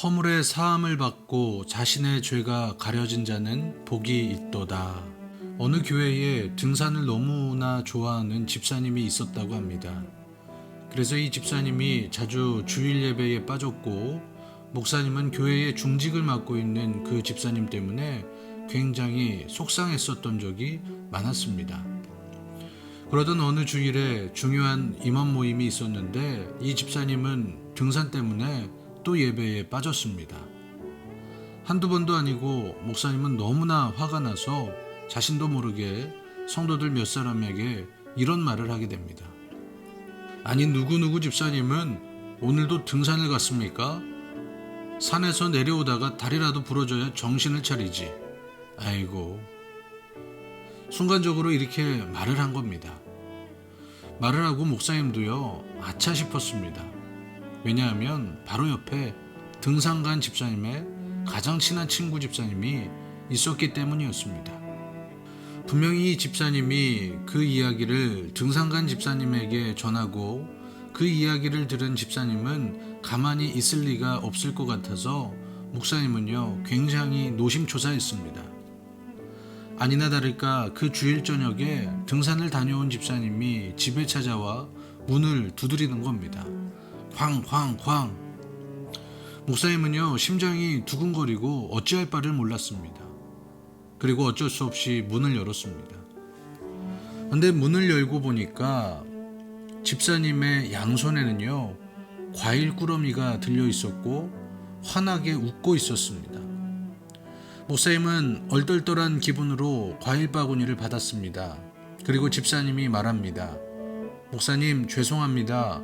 허물의 사함을 받고 자신의 죄가 가려진 자는 복이 있도다. 어느 교회에 등산을 너무나 좋아하는 집사님이 있었다고 합니다. 그래서 이 집사님이 자주 주일 예배에 빠졌고, 목사님은 교회의 중직을 맡고 있는 그 집사님 때문에 굉장히 속상했었던 적이 많았습니다. 그러던 어느 주일에 중요한 임원 모임이 있었는데 이 집사님은 등산 때문에 또 예배에 빠졌습니다. 한두 번도 아니고 목사님은 너무나 화가 나서 자신도 모르게 성도들 몇 사람에게 이런 말을 하게 됩니다. 아니, 누구누구 집사님은 오늘도 등산을 갔습니까? 산에서 내려오다가 다리라도 부러져야 정신을 차리지. 아이고. 순간적으로 이렇게 말을 한 겁니다. 말을 하고 목사님도요, 아차 싶었습니다. 왜냐하면 바로 옆에 등산 간 집사님의 가장 친한 친구 집사님이 있었기 때문이었습니다. 분명히 이 집사님이 그 이야기를 등산 간 집사님에게 전하고 그 이야기를 들은 집사님은 가만히 있을 리가 없을 것 같아서 목사님은요, 굉장히 노심초사했습니다. 아니나 다를까 그 주일 저녁에 등산을 다녀온 집사님이 집에 찾아와 문을 두드리는 겁니다. 쾅쾅쾅. 목사님은요, 심장이 두근거리고 어찌할 바를 몰랐습니다. 그리고 어쩔 수 없이 문을 열었습니다. 근데 문을 열고 보니까 집사님의 양손에는요, 과일 꾸러미가 들려 있었고 환하게 웃고 있었습니다. 목사님은 얼떨떨한 기분으로 과일 바구니를 받았습니다. 그리고 집사님이 말합니다. 목사님, 죄송합니다.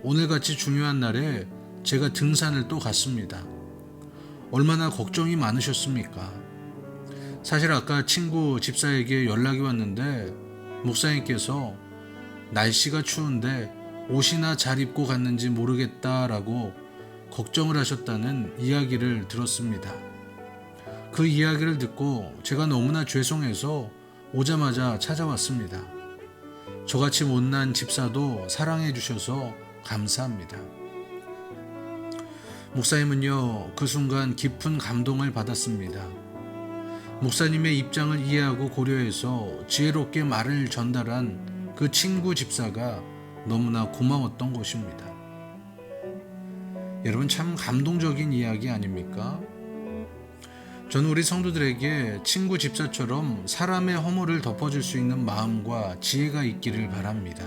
오늘같이 중요한 날에 제가 등산을 또 갔습니다. 얼마나 걱정이 많으셨습니까? 사실 아까 친구 집사에게 연락이 왔는데 목사님께서 날씨가 추운데 옷이나 잘 입고 갔는지 모르겠다라고 걱정을 하셨다는 이야기를 들었습니다. 그 이야기를 듣고 제가 너무나 죄송해서 오자마자 찾아왔습니다. 저같이 못난 집사도 사랑해 주셔서 감사합니다. 목사님은요, 그 순간 깊은 감동을 받았습니다. 목사님의 입장을 이해하고 고려해서 지혜롭게 말을 전달한 그 친구 집사가 너무나 고마웠던 것입니다. 여러분, 참 감동적인 이야기 아닙니까? 저는 우리 성도들에게 친구 집사처럼 사람의 허물을 덮어줄 수 있는 마음과 지혜가 있기를 바랍니다.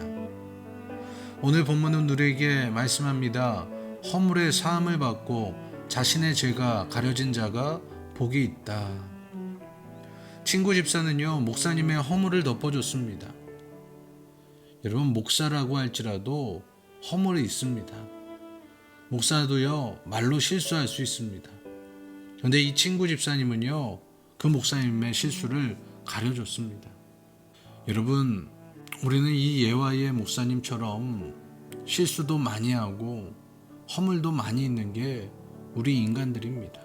오늘 본문은 우리에게 말씀합니다. 허물의 사함을 받고 자신의 죄가 가려진 자가 복이 있다. 친구 집사는요, 목사님의 허물을 덮어줬습니다. 여러분, 목사라고 할지라도 허물이 있습니다. 목사도요, 말로 실수할 수 있습니다. 그런데 이 친구 집사님은요, 그 목사님의 실수를 가려줬습니다. 여러분, 우리는 이 예화의 목사님처럼 실수도 많이 하고 허물도 많이 있는 게 우리 인간들입니다.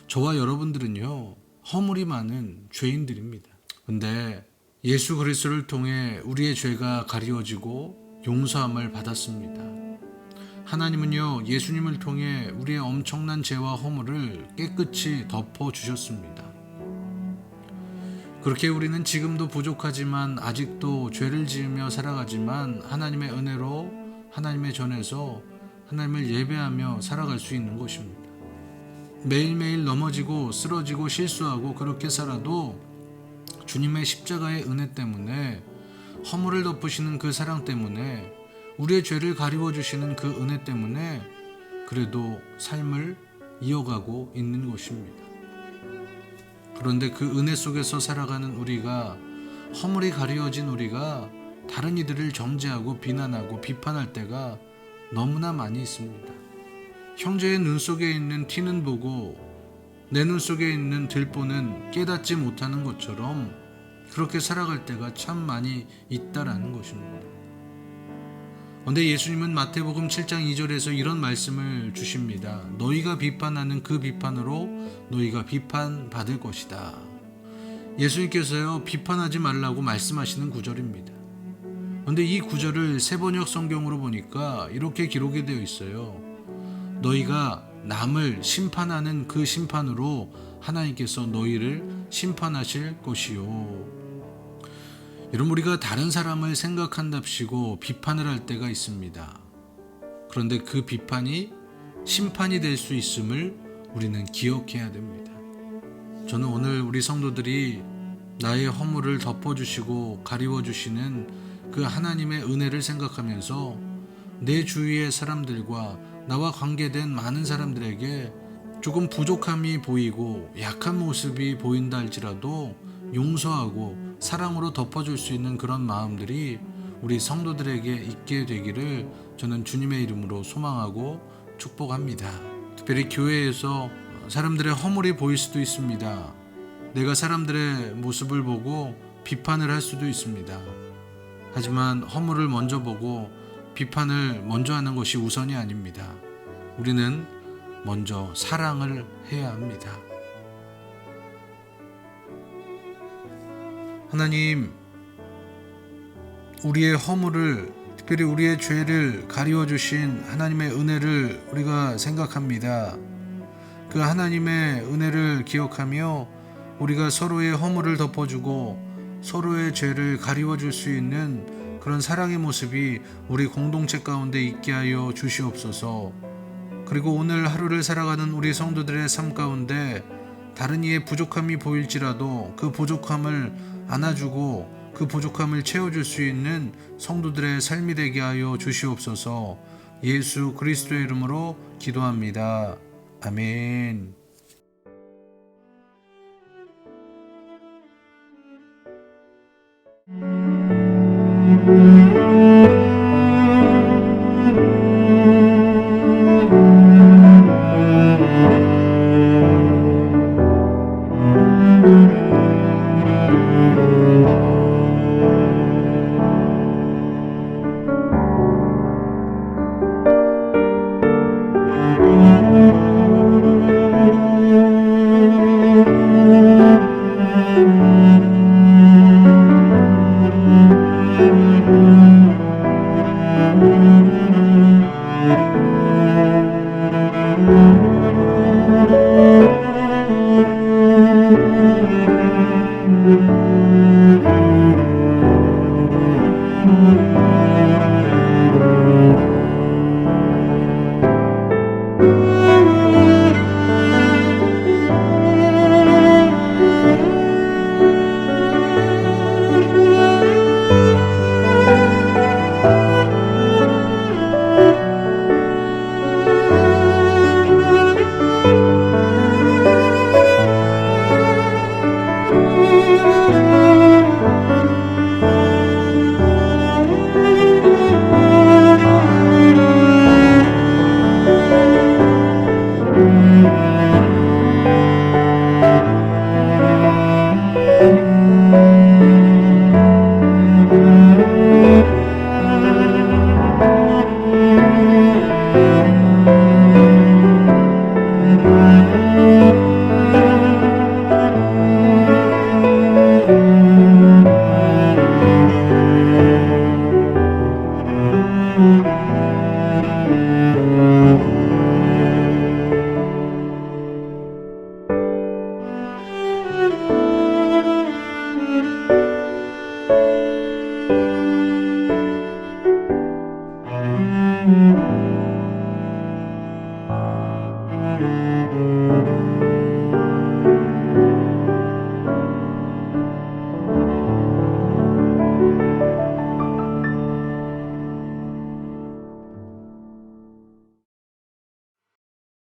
저와 여러분들은요, 허물이 많은 죄인들입니다. 근데 예수 그리스도를 통해 우리의 죄가 가리워지고 용서함을 받았습니다. 하나님은요, 예수님을 통해 우리의 엄청난 죄와 허물을 깨끗이 덮어주셨습니다. 그렇게 우리는 지금도 부족하지만 아직도 죄를 지으며 살아가지만 하나님의 은혜로 하나님의 전에서 하나님을 예배하며 살아갈 수 있는 것입니다. 매일매일 넘어지고 쓰러지고 실수하고 그렇게 살아도 주님의 십자가의 은혜 때문에, 허물을 덮으시는 그 사랑 때문에, 우리의 죄를 가리워 주시는 그 은혜 때문에 그래도 삶을 이어가고 있는 것입니다. 그런데 그 은혜 속에서 살아가는 우리가, 허물이 가리워진 우리가 다른 이들을 정죄하고 비난하고 비판할 때가 너무나 많이 있습니다. 형제의 눈 속에 있는 티는 보고 내 눈 속에 있는 들보는 깨닫지 못하는 것처럼 그렇게 살아갈 때가 참 많이 있다라는 것입니다. 그런데 예수님은 마태복음 7장 2절에서 이런 말씀을 주십니다. 너희가 비판하는 그 비판으로 너희가 비판받을 것이다. 예수님께서요, 비판하지 말라고 말씀하시는 구절입니다. 그런데 이 구절을 세번역 성경으로 보니까 이렇게 기록이 되어 있어요. 너희가 남을 심판하는 그 심판으로 하나님께서 너희를 심판하실 것이요. 여러분, 우리가 다른 사람을 생각한답시고 비판을 할 때가 있습니다. 그런데 그 비판이 심판이 될 수 있음을 우리는 기억해야 됩니다. 저는 오늘 우리 성도들이 나의 허물을 덮어주시고 가리워주시는 그 하나님의 은혜를 생각하면서 내 주위의 사람들과 나와 관계된 많은 사람들에게 조금 부족함이 보이고 약한 모습이 보인다 할지라도 용서하고 사랑으로 덮어줄 수 있는 그런 마음들이 우리 성도들에게 있게 되기를 저는 주님의 이름으로 소망하고 축복합니다. 특별히 교회에서 사람들의 허물이 보일 수도 있습니다. 내가 사람들의 모습을 보고 비판을 할 수도 있습니다. 하지만 허물을 먼저 보고 비판을 먼저 하는 것이 우선이 아닙니다. 우리는 먼저 사랑을 해야 합니다. 하나님, 우리의 허물을, 특별히 우리의 죄를 가리워 주신 하나님의 은혜를 우리가 생각합니다. 그 하나님의 은혜를 기억하며 우리가 서로의 허물을 덮어주고 서로의 죄를 가리워 줄 수 있는 그런 사랑의 모습이 우리 공동체 가운데 있게 하여 주시옵소서. 그리고 오늘 하루를 살아가는 우리 성도들의 삶 가운데 다른 이의 부족함이 보일지라도 그 부족함을 안아주고 그 부족함을 채워줄 수 있는 성도들의 삶이 되게 하여 주시옵소서. 예수 그리스도의 이름으로 기도합니다. 아멘.